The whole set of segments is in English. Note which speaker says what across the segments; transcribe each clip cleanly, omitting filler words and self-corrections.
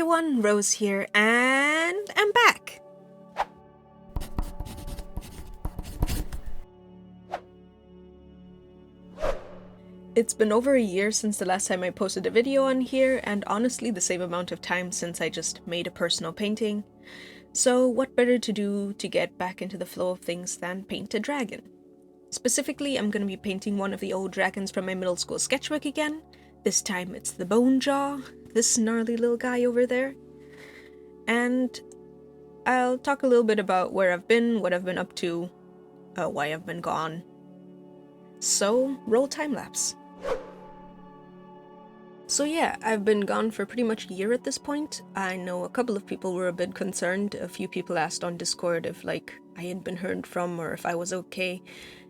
Speaker 1: everyone, Rose here, and I'm back! It's been over a year since the last time I posted a video on here, and honestly the same amount of time since I just made a personal painting. So what better to do to get back into the flow of things than paint a dragon? Specifically, I'm gonna be painting one of the old dragons from my middle school sketchbook again. This time it's the Bone Jaw, this gnarly little guy over there. And I'll talk a little bit about where I've been, what I've been up to, why I've been gone. So, roll time-lapse. So yeah, I've been gone for pretty much a year at this point. I know a couple of people were a bit concerned. A few people asked on Discord if I had been heard from or if I was okay.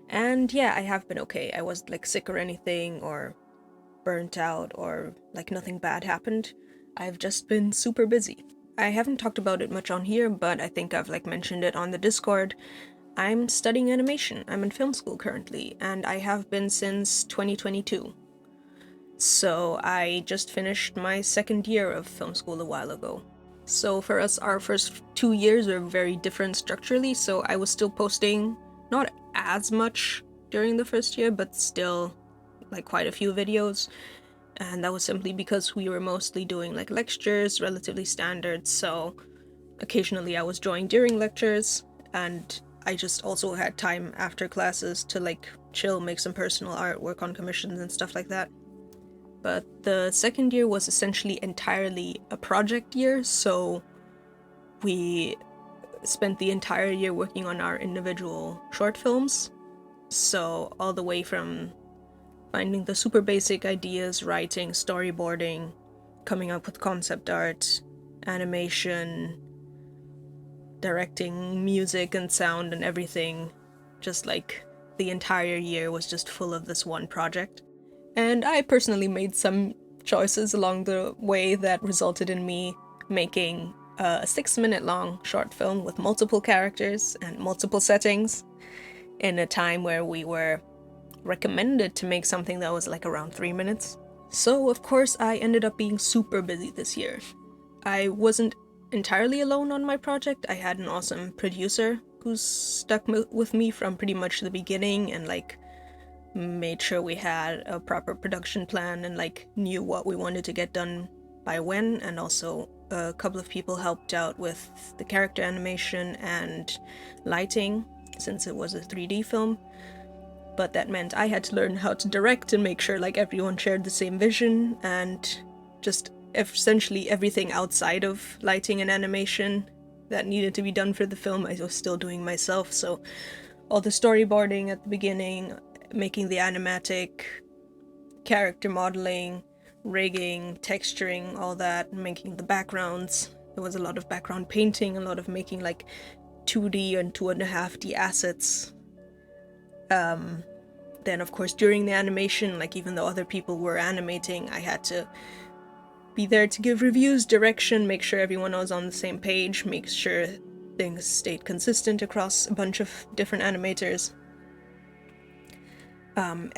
Speaker 1: And yeah, I have been okay. I wasn't sick or anything or burnt out or nothing bad happened. I've just been super busy. I haven't talked about it much on here, but I think I've mentioned it on the Discord. I'm studying animation. I'm in film school currently, and I have been since 2022. So I just finished my second year of film school a while ago. So for us, our first 2 years are very different structurally, so I was still posting not as much during the first year, but still quite a few videos. And that was simply because we were mostly doing lectures, relatively standard, so occasionally I was drawing during lectures, and I just also had time after classes to chill, make some personal art, work on commissions and stuff like that. But the second year was essentially entirely a project year, so we spent the entire year working on our individual short films. So all the way from finding the super basic ideas, writing, storyboarding, coming up with concept art, animation, directing music and sound and everything. Just the entire year was just full of this one project. And I personally made some choices along the way that resulted in me making a 6-minute long short film with multiple characters and multiple settings in a time where we were recommended to make something that was around 3 minutes. So of course I ended up being super busy this year. I wasn't entirely alone on my project. I had an awesome producer who stuck with me from pretty much the beginning and made sure we had a proper production plan and knew what we wanted to get done by when, and also a couple of people helped out with the character animation and lighting since it was a 3D film. But that meant I had to learn how to direct and make sure everyone shared the same vision, and just essentially everything outside of lighting and animation that needed to be done for the film I was still doing myself. So all the storyboarding at the beginning, making the animatic, character modeling, rigging, texturing, all that, making the backgrounds. There was a lot of background painting, a lot of making 2D and 2.5D assets. Then of course during the animation, even though other people were animating, I had to be there to give reviews, direction, make sure everyone was on the same page, make sure things stayed consistent across a bunch of different animators.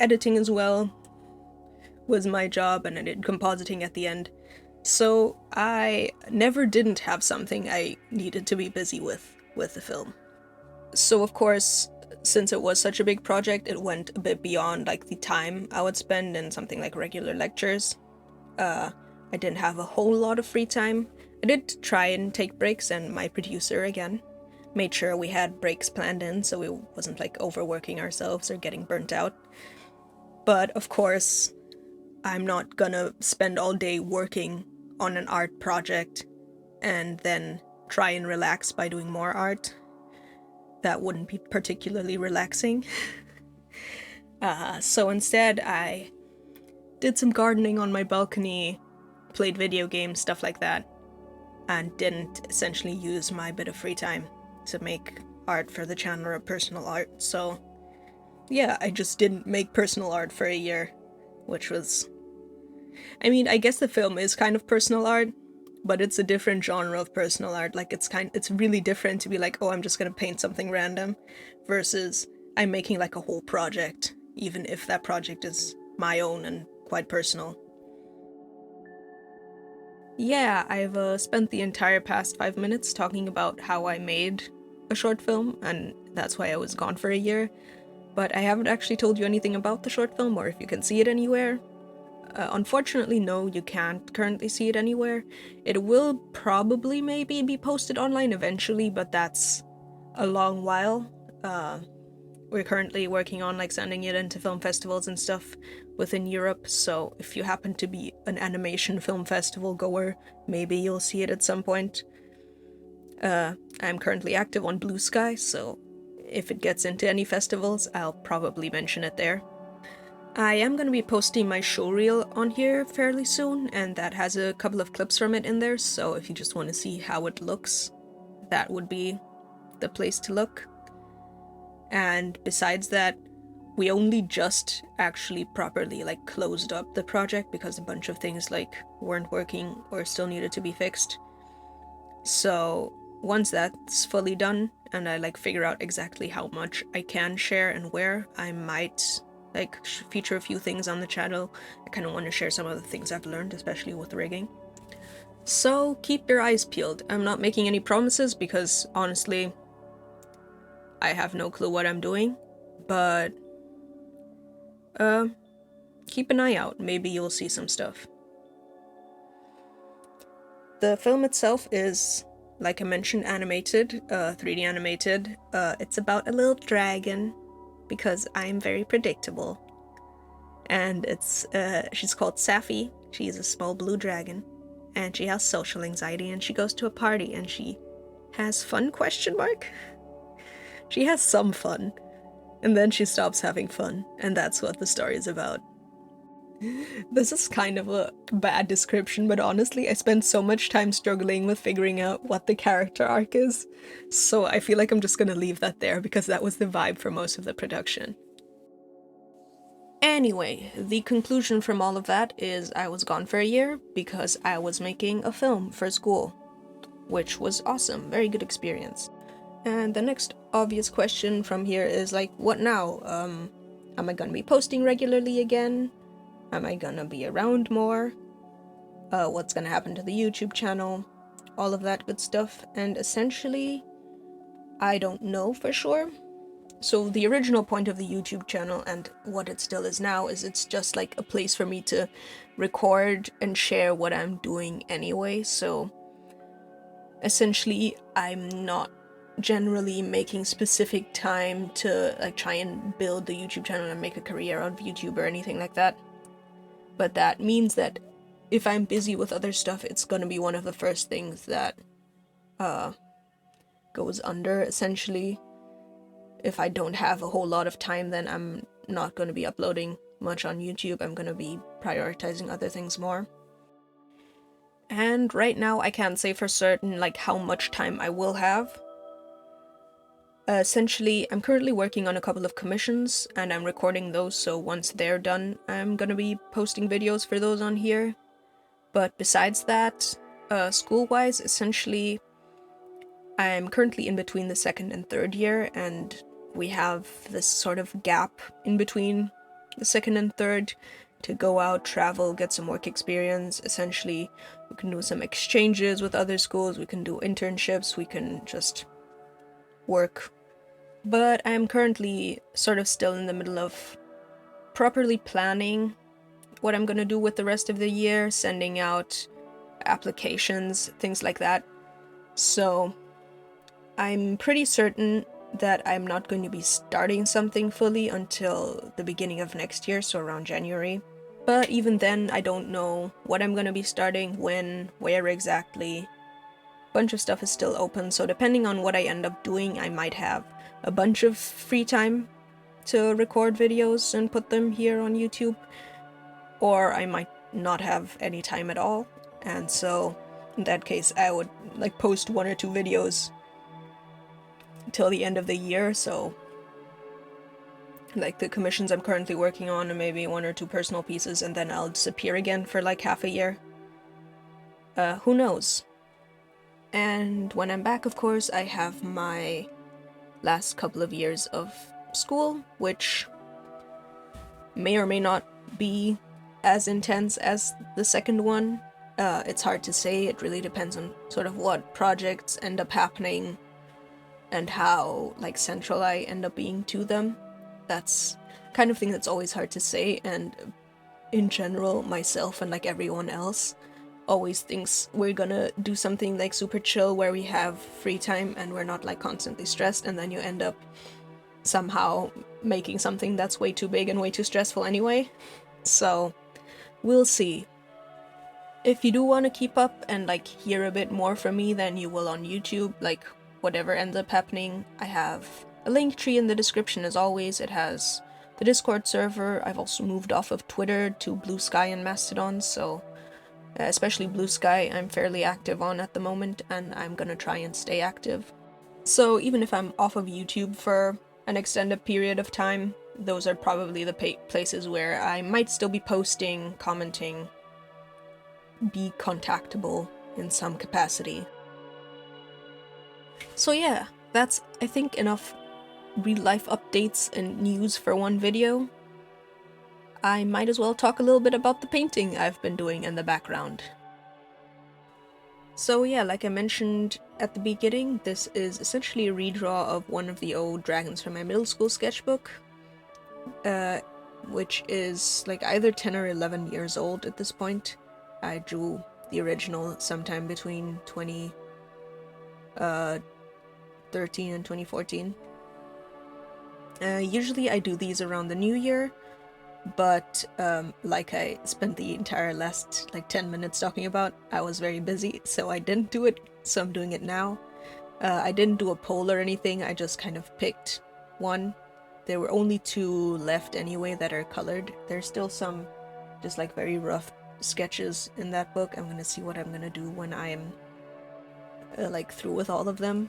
Speaker 1: Editing as well was my job, and I did compositing at the end. So I never didn't have something I needed to be busy with the film. So of course, since it was such a big project, it went a bit beyond the time I would spend in something like regular lectures. I didn't have a whole lot of free time. I did try and take breaks, and my producer again made sure we had breaks planned in so we wasn't overworking ourselves or getting burnt out. But of course, I'm not gonna spend all day working on an art project and then try and relax by doing more art. That wouldn't be particularly relaxing. So instead I did some gardening on my balcony, played video games, stuff like that, and didn't essentially use my bit of free time to make art for the channel or personal art. So yeah, I just didn't make personal art for a year, which was... I mean, I guess the film is kind of personal art, but it's a different genre of personal art. It's really different to be oh, I'm just gonna paint something random, versus I'm making a whole project, even if that project is my own and quite personal. yeah, I've spent the entire past 5 minutes talking about how I made a short film, and that's why I was gone for a year. But I haven't actually told you anything about the short film, or if you can see it anywhere. Unfortunately, no, you can't currently see it anywhere. It will probably maybe be posted online eventually, but that's a long while. We're currently working on like sending it into film festivals and stuff within Europe, so if you happen to be an animation film festival goer, maybe you'll see it at some point. I'm currently active on Blue Sky, so if it gets into any festivals, I'll probably mention it there. I am going to be posting my showreel on here fairly soon, and that has a couple of clips from it in there, so if you just want to see how it looks, that would be the place to look. And besides that, we only just actually properly like closed up the project because a bunch of things like weren't working or still needed to be fixed. So once that's fully done and I like figure out exactly how much I can share and where, I might like feature a few things on the channel. I kind of want to share some of the things I've learned, especially with rigging. So keep your eyes peeled. I'm not making any promises because honestly, I have no clue what I'm doing, but keep an eye out. Maybe you'll see some stuff. The film itself is, like I mentioned, animated, 3D animated. It's about a little dragon, because I'm very predictable. And she's called Safi. She's a small blue dragon, and she has social anxiety, and she goes to a party, and she has fun, question mark? She has some fun, and then she stops having fun, and that's what the story is about. This is kind of a bad description, but honestly, I spent so much time struggling with figuring out what the character arc is, so I feel like I'm just gonna leave that there because that was the vibe for most of the production. Anyway, the conclusion from all of that is I was gone for a year because I was making a film for school, which was awesome, very good experience. And the next obvious question from here is like, what now? Am I gonna be posting regularly again? Am I gonna be around more? What's gonna happen to the YouTube channel? All of that good stuff. And essentially, I don't know for sure. So the original point of the YouTube channel, and what it still is now, is it's just like a place for me to record and share what I'm doing anyway. So essentially, I'm not generally making specific time to like try and build the YouTube channel and make a career out of YouTube or anything like that. But that means that if I'm busy with other stuff, it's gonna be one of the first things that goes under, essentially. If I don't have a whole lot of time, then I'm not gonna be uploading much on YouTube. I'm gonna be prioritizing other things more. And right now, I can't say for certain like how much time I will have. Essentially, I'm currently working on a couple of commissions, and I'm recording those, so once they're done, I'm gonna be posting videos for those on here. But besides that, school-wise, essentially, I'm currently in between the second and third year, and we have this sort of gap in between the second and third to go out, travel, get some work experience. Essentially, we can do some exchanges with other schools, we can do internships, we can just work. But I'm currently sort of still in the middle of properly planning what I'm gonna do with the rest of the year, sending out applications, things like that. So I'm pretty certain that I'm not going to be starting something fully until the beginning of next year, so around January. But even then, I don't know what I'm gonna be starting, when, where exactly. Bunch of stuff is still open, so depending on what I end up doing, I might have a bunch of free time to record videos and put them here on YouTube, or I might not have any time at all, and so in that case I would like post 1 or 2 videos till the end of the year. So like the commissions I'm currently working on, and maybe 1 or 2 personal pieces, and then I'll disappear again for like half a year. Who knows? And when I'm back, of course, I have my last couple of years of school, which may or may not be as intense as the second one. It's hard to say. It really depends on sort of what projects end up happening and how like central I end up being to them. That's kind of thing that's always hard to say, and in general, myself and like everyone else always thinks we're gonna do something like super chill where we have free time and we're not like constantly stressed, and then you end up somehow making something that's way too big and way too stressful anyway. So we'll see. If you do want to keep up and like hear a bit more from me than you will on YouTube, like whatever ends up happening, I have a link tree in the description as always. It has the Discord server. I've also moved off of Twitter to Blue Sky and Mastodon, so especially Blue Sky I'm fairly active on at the moment, and I'm gonna try and stay active. So even if I'm off of YouTube for an extended period of time, those are probably the places where I might still be posting, commenting, be contactable in some capacity. So yeah, that's I think enough real life updates and news for one video. I might as well talk a little bit about the painting I've been doing in the background. So yeah, like I mentioned at the beginning, this is essentially a redraw of one of the old dragons from my middle school sketchbook, which is like either 10 or 11 years old at this point. I drew the original sometime between 2013 and 2014. Usually I do these around the new year, but like I spent the entire last like 10 minutes talking about, I was very busy, so I didn't do it, so I'm doing it now. I didn't do a poll or anything, I just kind of picked one. There were only 2 left anyway that are colored. There's still some just like very rough sketches in that book. I'm gonna see what I'm gonna do when I'm like through with all of them.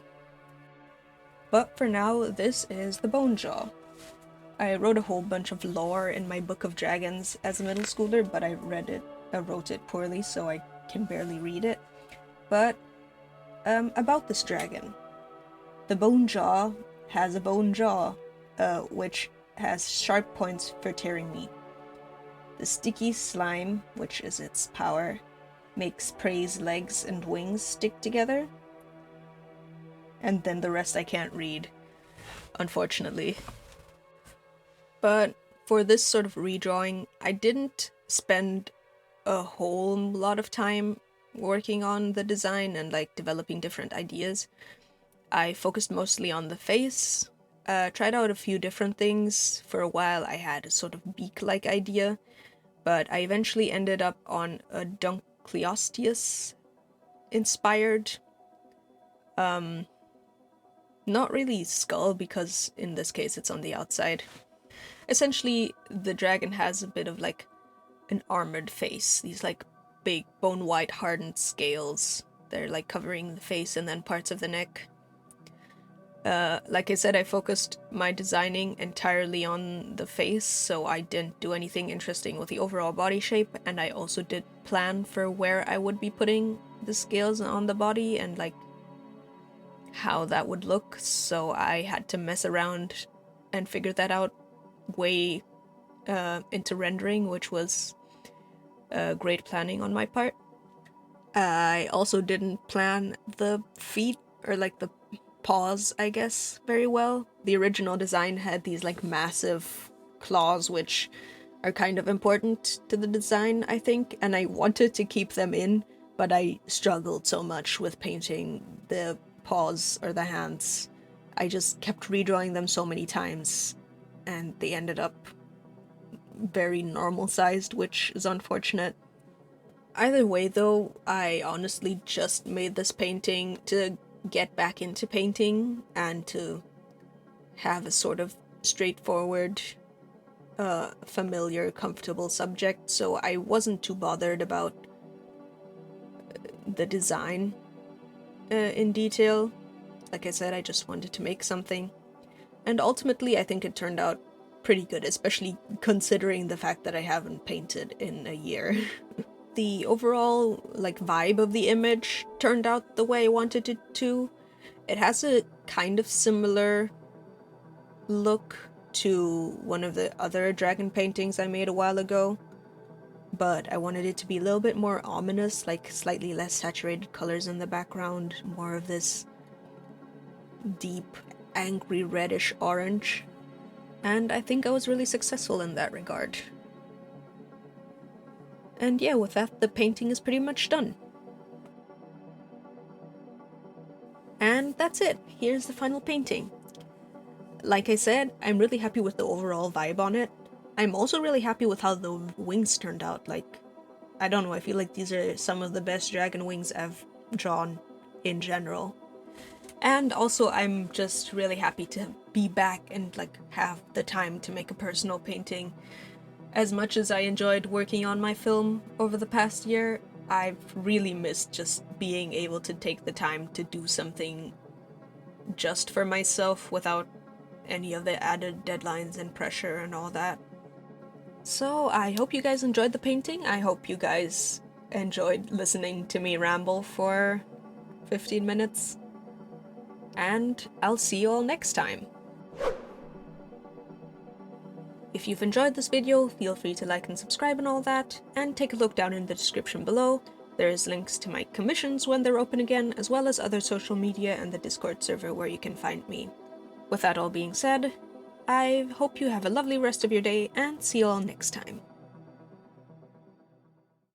Speaker 1: But for now, this is the Bone Jaw. I wrote a whole bunch of lore in my book of dragons as a middle schooler, but I wrote it poorly, so I can barely read it. But about this dragon. The Bone Jaw has a bone jaw, which has sharp points for tearing meat. The sticky slime, which is its power, makes prey's legs and wings stick together. And then the rest I can't read, unfortunately. But for this sort of redrawing, I didn't spend a whole lot of time working on the design and like developing different ideas. I focused mostly on the face, tried out a few different things. For a while I had a sort of beak-like idea, but I eventually ended up on a Dunkleosteus inspired, not really skull, because in this case it's on the outside. Essentially, the dragon has a bit of like an armored face, these like big bone white hardened scales. They're like covering the face and then parts of the neck. Like I said, I focused my designing entirely on the face, so I didn't do anything interesting with the overall body shape, and I also did plan for where I would be putting the scales on the body and like how that would look, so I had to mess around and figure that out way into rendering, which was great planning on my part. I also didn't plan the feet, or like the paws, I guess, very well. The original design had these like massive claws, which are kind of important to the design, I think, and I wanted to keep them in, but I struggled so much with painting the paws or the hands. I just kept redrawing them so many times, and they ended up very normal sized, which is unfortunate. Either way though, I honestly just made this painting to get back into painting and to have a sort of straightforward, familiar, comfortable subject, so I wasn't too bothered about the design in detail. Like I said, I just wanted to make something, and ultimately I think it turned out pretty good, especially considering the fact that I haven't painted in a year. The overall like vibe of the image turned out the way I wanted it to. It has a kind of similar look to one of the other dragon paintings I made a while ago. but I wanted it to be a little bit more ominous, like slightly less saturated colors in the background, more of this deep, angry reddish orange, and I think I was really successful in that regard. And yeah, with that, the painting is pretty much done. And that's it. Here's the final painting. Like I said, I'm really happy with the overall vibe on it. I'm also really happy with how the wings turned out. Like, I don't know, I feel like these are some of the best dragon wings I've drawn in general. And also, I'm just really happy to be back and like have the time to make a personal painting. As much as I enjoyed working on my film over the past year, I've really missed just being able to take the time to do something just for myself without any of the added deadlines and pressure and all that. So I hope you guys enjoyed the painting. I hope you guys enjoyed listening to me ramble for 15 minutes. And I'll see you all next time. If you've enjoyed this video, feel free to like and subscribe and all that, and take a look down in the description below. There's links to my commissions when they're open again, as well as other social media and the Discord server where you can find me. With that all being said, I hope you have a lovely rest of your day, and see you all next time.